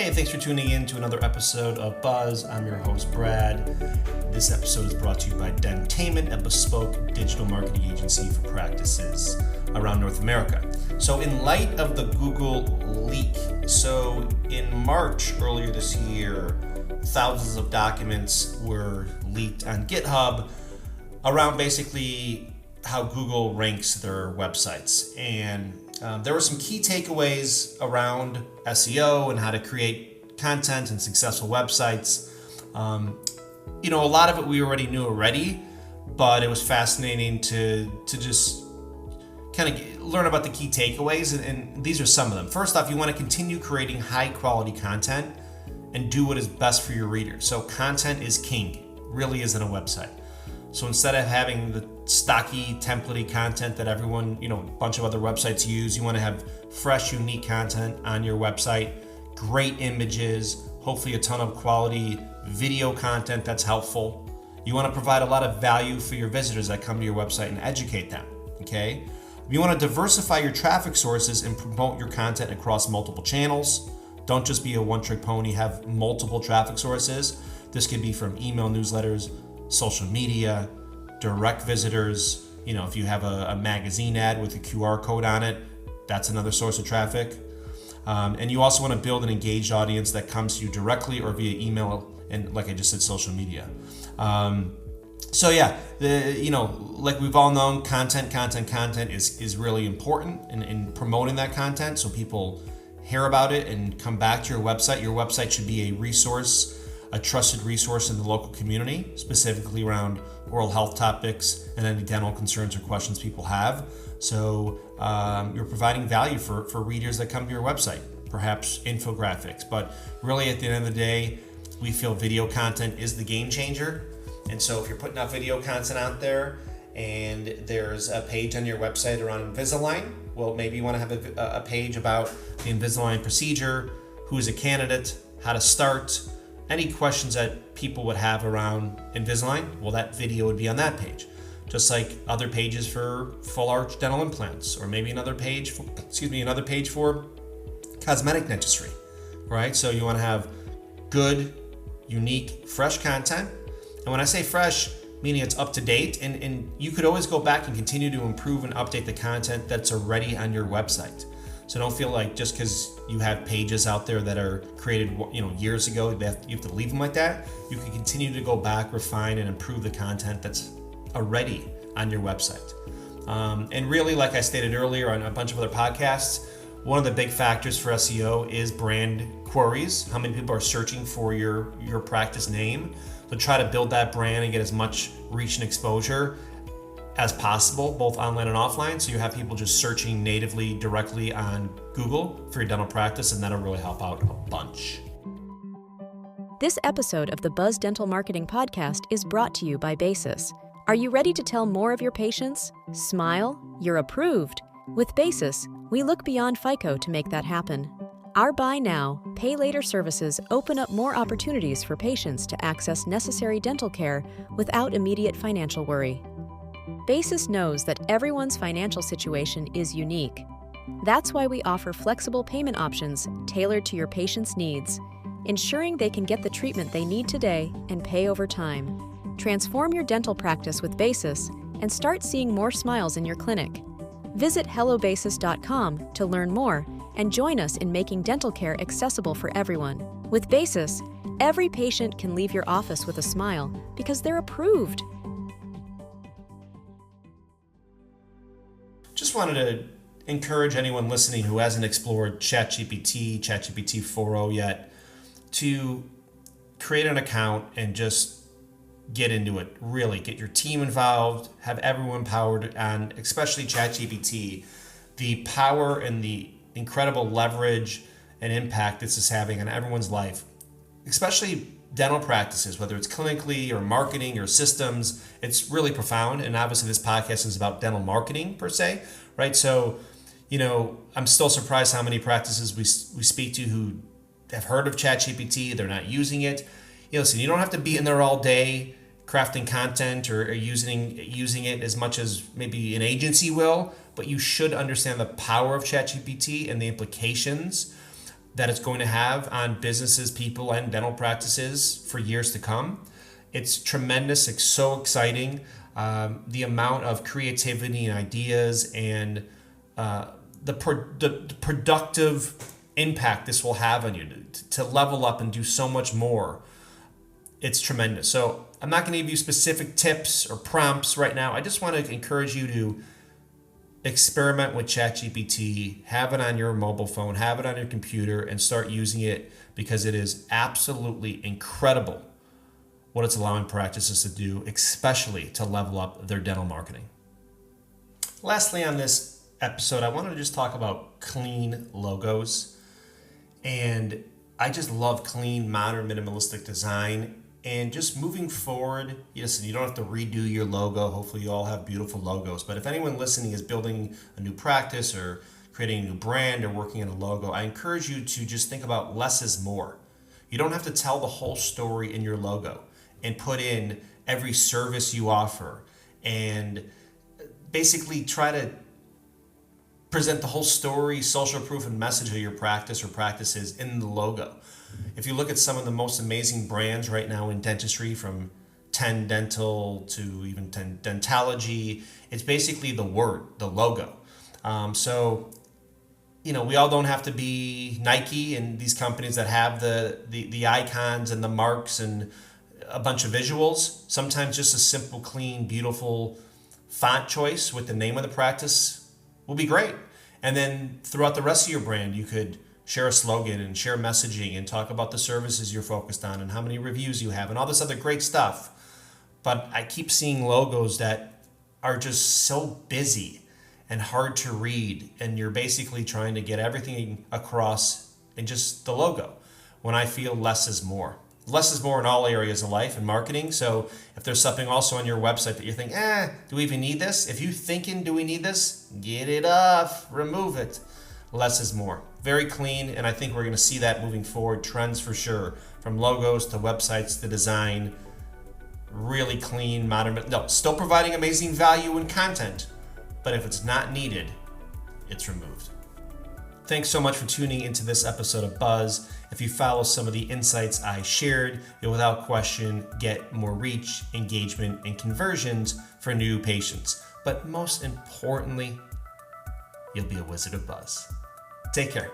Hey, thanks for tuning in to another episode of Buzz. I'm your host, Brad. This episode is brought to you by Dentainment, a bespoke digital marketing agency for practices around North America. So in light of the Google leak, so in March earlier this year, thousands of documents were leaked on Github around basically how Google ranks their websites. And there were some key takeaways around SEO and how to create content and successful websites. A lot of it we already knew already, but it was fascinating to just kind of learn about the key takeaways, and these are some of them. First off, you want to continue creating high quality content and do what is best for your readers. So content is king, really is in a website. So instead of having the stocky, templatey content that everyone, a bunch of other websites use, you want to have fresh, unique content on your website, great images, hopefully a ton of quality video content that's helpful. You want to provide a lot of value for your visitors that come to your website and educate them, okay? You want to diversify your traffic sources and promote your content across multiple channels. Don't just be a one-trick pony, have multiple traffic sources. This could be from email newsletters, social media, direct visitors. If you have a magazine ad with a QR code on it, that's another source of traffic. And you also want to build an engaged audience that comes to you directly or via email and, like I just said, social media. Like we've all known, content is really important in promoting that content so people hear about it and come back to your website. Your website should be a resource, a trusted resource in the local community, specifically around oral health topics and any dental concerns or questions people have. So you're providing value for readers that come to your website, perhaps infographics. But really at the end of the day, we feel video content is the game changer. And so if you're putting out video content out there and there's a page on your website around Invisalign, well, maybe you want to have a page about the Invisalign procedure, who is a candidate, how to start, any questions that people would have around Invisalign, well, that video would be on that page. Just like other pages for full arch dental implants, or maybe another page for cosmetic dentistry, right? So you want to have good, unique, fresh content. And when I say fresh, meaning it's up to date, and you could always go back and continue to improve and update the content that's already on your website. So don't feel like just because you have pages out there that are created, years ago, you have to leave them like that. You can continue to go back, refine, and improve the content that's already on your website. And really, like I stated earlier on a bunch of other podcasts, one of the big factors for SEO is brand queries. How many people are searching for your practice name? So try to build that brand and get as much reach and exposure as possible, both online and offline. So you have people just searching natively directly on Google for your dental practice, and that'll really help out a bunch. This episode of the Buzz Dental Marketing Podcast is brought to you by Basis. Are you ready to tell more of your patients? Smile, you're approved. With Basis, we look beyond FICO to make that happen. Our buy now, pay later services open up more opportunities for patients to access necessary dental care without immediate financial worry. Basis knows that everyone's financial situation is unique. That's why we offer flexible payment options tailored to your patient's needs, ensuring they can get the treatment they need today and pay over time. Transform your dental practice with Basis and start seeing more smiles in your clinic. Visit hellobasis.com to learn more and join us in making dental care accessible for everyone. With Basis, every patient can leave your office with a smile because they're approved. Just wanted to encourage anyone listening who hasn't explored ChatGPT 4.0 yet to create an account and just get into it. Really get your team involved, have everyone empowered on, especially ChatGPT, the power and the incredible leverage and impact this is having on everyone's life, especially dental practices, whether it's clinically or marketing or systems. It's really profound. And obviously this podcast is about dental marketing per se, right? So, I'm still surprised how many practices we speak to who have heard of ChatGPT, they're not using it. Listen, you don't have to be in there all day crafting content or using it as much as maybe an agency will, but you should understand the power of ChatGPT and the implications that it's going to have on businesses, people, and dental practices for years to come. It's tremendous. It's so exciting. The amount of creativity and ideas and the productive impact this will have on you to level up and do so much more. It's tremendous. So I'm not going to give you specific tips or prompts right now. I just want to encourage you to experiment with ChatGPT, have it on your mobile phone, have it on your computer, and start using it, because it is absolutely incredible what it's allowing practices to do, especially to level up their dental marketing. Lastly, on this episode, I wanted to just talk about clean logos. And I just love clean, modern, minimalistic design. And just moving forward, yes, you don't have to redo your logo. Hopefully you all have beautiful logos. But if anyone listening is building a new practice or creating a new brand or working on a logo, I encourage you to just think about less is more. You don't have to tell the whole story in your logo and put in every service you offer and basically try to present the whole story, social proof, and message of your practice or practices in the logo. If you look at some of the most amazing brands right now in dentistry, from 10 Dental to even 10 Dentology, it's basically the word, the logo. We all don't have to be Nike and these companies that have the icons and the marks and a bunch of visuals. Sometimes just a simple, clean, beautiful font choice with the name of the practice will be great. And then throughout the rest of your brand, you could share a slogan and share messaging and talk about the services you're focused on and how many reviews you have and all this other great stuff. But I keep seeing logos that are just so busy and hard to read, and you're basically trying to get everything across in just the logo, when I feel less is more. Less is more in all areas of life and marketing. So if there's something also on your website that you're thinking, do we even need this? If you're thinking, do we need this? Get it off, remove it. Less is more. Very clean, and I think we're going to see that moving forward. Trends for sure, from logos to websites to design. Really clean, modern. No, still providing amazing value and content, but if it's not needed, it's removed. Thanks so much for tuning into this episode of Buzz. If you follow some of the insights I shared, you'll without question get more reach, engagement, and conversions for new patients. But most importantly, you'll be a wizard of Buzz. Take care.